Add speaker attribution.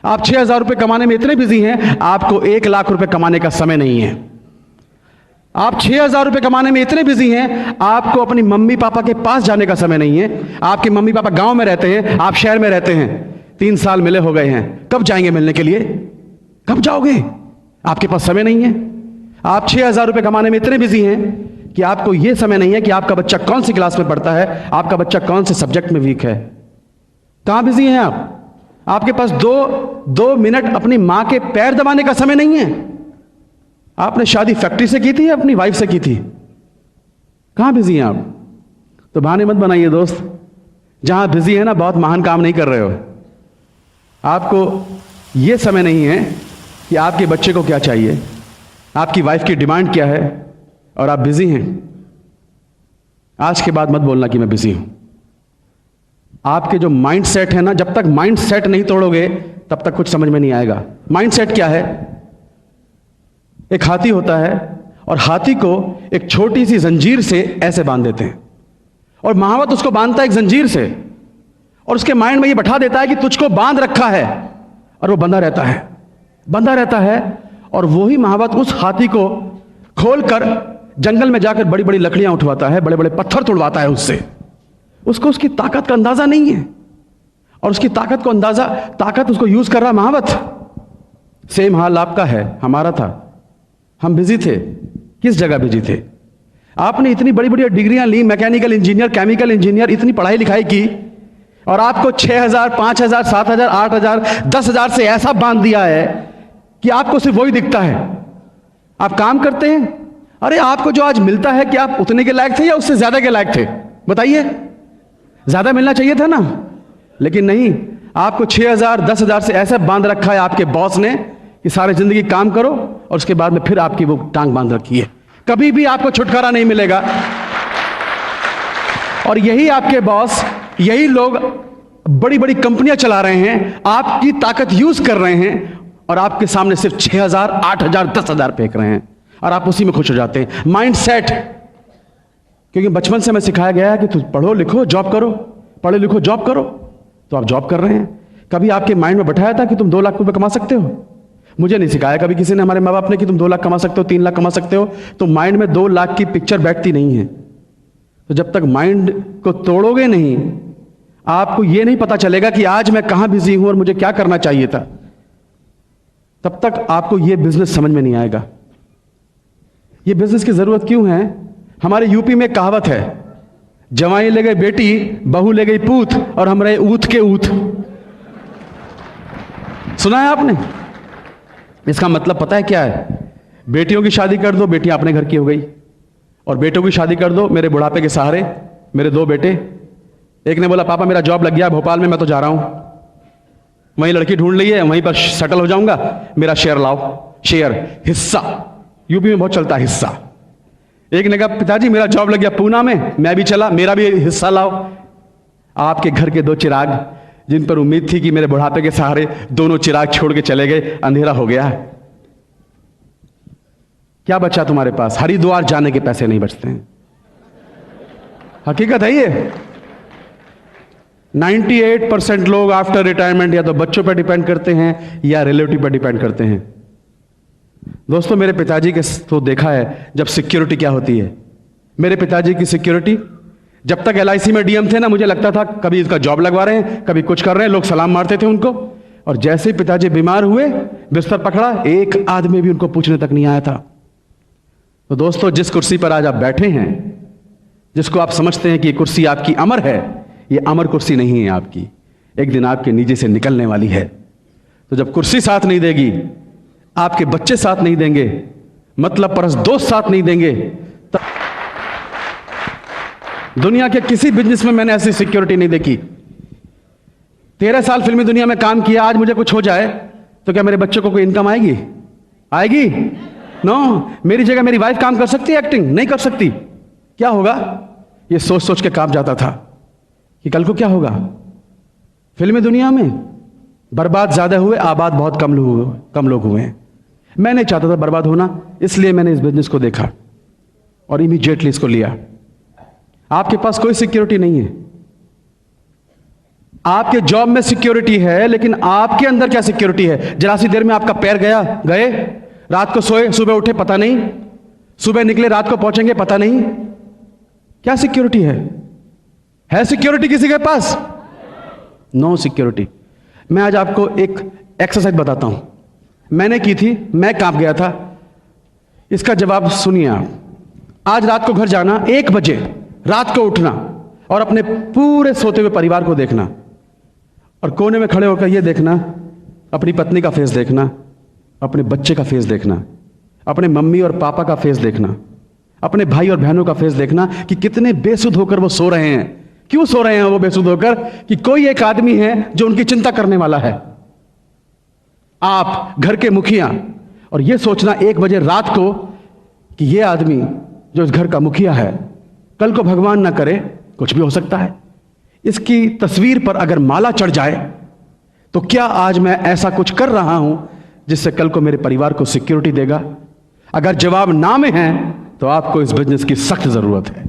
Speaker 1: आप 6,000 रुपए कमाने में इतने बिजी हैं, आपको 1,00,000 रुपए कमाने का समय नहीं है। आप 6,000 रुपए कमाने में इतने बिजी हैं, आपको अपनी मम्मी पापा के पास जाने का समय नहीं है। आपके मम्मी पापा गांव में रहते हैं, आप शहर में रहते हैं। 3 साल मिले हो गए हैं, कब जाएंगे मिलने के लिए? कब जाओगे? आपके पास समय नहीं है। आप 6,000 रुपए कमाने में इतने बिजी हैं कि आपको यह समय नहीं है कि आपका बच्चा कौन सी क्लास में पढ़ता है, आपका बच्चा कौन से सब्जेक्ट में वीक है। कहां बिजी हैं आप? आपके पास दो मिनट अपनी मां के पैर दबाने का समय नहीं है। आपने शादी फैक्ट्री से की थी या अपनी वाइफ से की थी? कहां बिजी हैं आप? तो बहाने मत बनाइए दोस्त। जहां बिजी है ना, बहुत महान काम नहीं कर रहे हो। आपको यह समय नहीं है कि आपके बच्चे को क्या चाहिए, आपकी वाइफ की डिमांड क्या है, और आप बिजी हैं। आज के बाद मत बोलना कि मैं बिजी हूं। आपके जो माइंड सेट है ना, जब तक माइंड सेट नहीं तोड़ोगे तब तक कुछ समझ में नहीं आएगा। माइंड सेट क्या है? एक हाथी होता है और हाथी को एक छोटी सी जंजीर से ऐसे बांध देते हैं, और महावत उसको बांधता है एक जंजीर से, और उसके माइंड में ये बैठा देता है कि तुझको बांध रखा है, और वो बंधा रहता है, बंधा रहता है। और वही महावत उस हाथी को खोलकर जंगल में जाकर बड़ी बड़ी लकड़ियां उठवाता है, बड़े बड़े पत्थर तोड़वाता है उससे। उसको उसकी ताकत का अंदाजा नहीं है, और उसकी ताकत उसको यूज कर रहा महावत। सेम हाल आपका है, हमारा था। हम बिजी थे। किस जगह बिजी थे? आपने इतनी बड़ी बड़ी डिग्रियां ली, मैकेनिकल इंजीनियर, केमिकल इंजीनियर, इतनी पढ़ाई लिखाई की, और आपको 6,000, 5,000, 7,000, 8,000, 10,000 से ऐसा बांध दिया है कि आपको सिर्फ वही दिखता है। आप काम करते हैं, अरे आपको जो आज मिलता है, क्या आप उतने के लायक थे या उससे ज्यादा के लायक थे? बताइए। ज्यादा मिलना चाहिए था ना, लेकिन नहीं। आपको 6,000, 10,000 से ऐसा बांध रखा है आपके बॉस ने कि सारी जिंदगी काम करो, और उसके बाद में फिर आपकी वो टांग बांध रखी है। कभी भी आपको छुटकारा नहीं मिलेगा। और यही आपके बॉस, यही लोग बड़ी बड़ी कंपनियां चला रहे हैं, आपकी ताकत यूज कर रहे हैं, और आपके सामने सिर्फ 6,000, 8,000, 10,000 फेंक रहे हैं, और आप उसी में खुश हो जाते हैं। Mind set. क्योंकि बचपन से मैं सिखाया गया है कि तुम पढ़ो लिखो जॉब करो, पढ़ो लिखो जॉब करो, तो आप जॉब कर रहे हैं। कभी आपके माइंड में बैठाया था कि तुम 2 लाख रुपए कमा सकते हो? मुझे नहीं सिखाया कभी किसी ने, हमारे माँ बाप ने, कि तुम 2 लाख कमा सकते हो, 3 लाख कमा सकते हो। तो माइंड में 2 लाख की पिक्चर बैठती नहीं है। तो जब तक माइंड को तोड़ोगे नहीं, आपको यह नहीं पता चलेगा कि आज मैं कहां बिजी हूं और मुझे क्या करना चाहिए था, तब तक आपको यह बिजनेस समझ में नहीं आएगा। यह बिजनेस की जरूरत क्यों है? हमारे यूपी में कहावत है, जवाई ले गई बेटी, बहू ले गई पूत, और हम रहे ऊत के ऊत। सुना है आपने? इसका मतलब पता है क्या है? बेटियों की शादी कर दो, बेटियां अपने घर की हो गई, और बेटों की शादी कर दो, मेरे बुढ़ापे के सहारे मेरे 2 बेटे। एक ने बोला पापा मेरा जॉब लग गया भोपाल में, मैं तो जा रहा हूं, वहीं लड़की ढूंढ ली है, वहीं पर सेटल हो जाऊंगा, मेरा शेयर लाओ। शेयर, हिस्सा, यूपी में बहुत चलता है हिस्सा। एक ने कहा पिताजी मेरा जॉब लग गया पूना में, मैं भी चला, मेरा भी हिस्सा लाओ। आपके घर के 2 चिराग, जिन पर उम्मीद थी कि मेरे बुढ़ापे के सहारे दोनों चिराग छोड़ के चले गए, अंधेरा हो गया। क्या बचा तुम्हारे पास? हरिद्वार जाने के पैसे नहीं बचते हैं। हकीकत है ये। 98% लोग आफ्टर रिटायरमेंट या तो बच्चों पर डिपेंड करते हैं या रिलेटिव पर डिपेंड करते हैं। दोस्तों मेरे पिताजी के तो देखा है जब सिक्योरिटी क्या होती है। मेरे पिताजी की सिक्योरिटी, जब तक LIC में DM थे ना, मुझे लगता था कभी इसका जॉब लगवा रहे हैं, कभी कुछ कर रहे हैं, लोग सलाम मारते थे उनको। और जैसे ही पिताजी बीमार हुए, बिस्तर पकड़ा, एक आदमी भी उनको पूछने तक नहीं आया था। तो दोस्तों जिस कुर्सी पर आज आप बैठे हैं, जिसको आप समझते हैं कि ये कुर्सी आपकी अमर है, ये अमर कुर्सी नहीं है आपकी, एक दिन आपके नीचे से निकलने वाली है। तो जब कुर्सी साथ नहीं देगी, आपके बच्चे साथ नहीं देंगे, मतलब परस दोस्त साथ नहीं देंगे, तब दुनिया के किसी बिजनेस में मैंने ऐसी सिक्योरिटी नहीं देखी। 13 साल फिल्मी दुनिया में काम किया, आज मुझे कुछ हो जाए तो क्या मेरे बच्चों को कोई इनकम आएगी? आएगी? नो। मेरी जगह मेरी वाइफ काम कर सकती है? एक्टिंग नहीं कर सकती। क्या होगा? ये सोच सोच के कांप जाता था कि कल को क्या होगा। फिल्मी दुनिया में बर्बाद ज्यादा हुए, आबाद बहुत कम लोग हुए हैं। मैं नहीं चाहता था बर्बाद होना, इसलिए मैंने इस बिजनेस को देखा और इमीडिएटली इसको लिया। आपके पास कोई सिक्योरिटी नहीं है। आपके जॉब में सिक्योरिटी है, लेकिन आपके अंदर क्या सिक्योरिटी है? जरा सी देर में आपका पैर गए, रात को सोए, सुबह उठे पता नहीं, सुबह निकले रात को पहुंचेंगे पता नहीं। क्या सिक्योरिटी है सिक्योरिटी किसी के पास? No security. मैं आज आपको एक एक्सरसाइज बताता हूं, मैंने की थी, मैं कांप गया था। इसका जवाब सुनिए आप। आज रात को घर जाना, 1 बजे रात को उठना और अपने पूरे सोते हुए परिवार को देखना और कोने में खड़े होकर यह देखना, अपनी पत्नी का फेस देखना, अपने बच्चे का फेस देखना, अपने मम्मी और पापा का फेस देखना, अपने भाई और बहनों का फेस देखना कि कितने बेसुध होकर वो सो रहे हैं। क्यों सो रहे हैं वो बेसुध होकर? कि कोई एक आदमी है जो उनकी चिंता करने वाला है। आप घर के मुखिया, और यह सोचना 1 बजे रात को कि यह आदमी जो इस घर का मुखिया है, कल को भगवान ना करे कुछ भी हो सकता है, इसकी तस्वीर पर अगर माला चढ़ जाए तो क्या आज मैं ऐसा कुछ कर रहा हूं जिससे कल को मेरे परिवार को सिक्योरिटी देगा? अगर जवाब ना में है तो आपको इस बिजनेस की सख्त जरूरत है।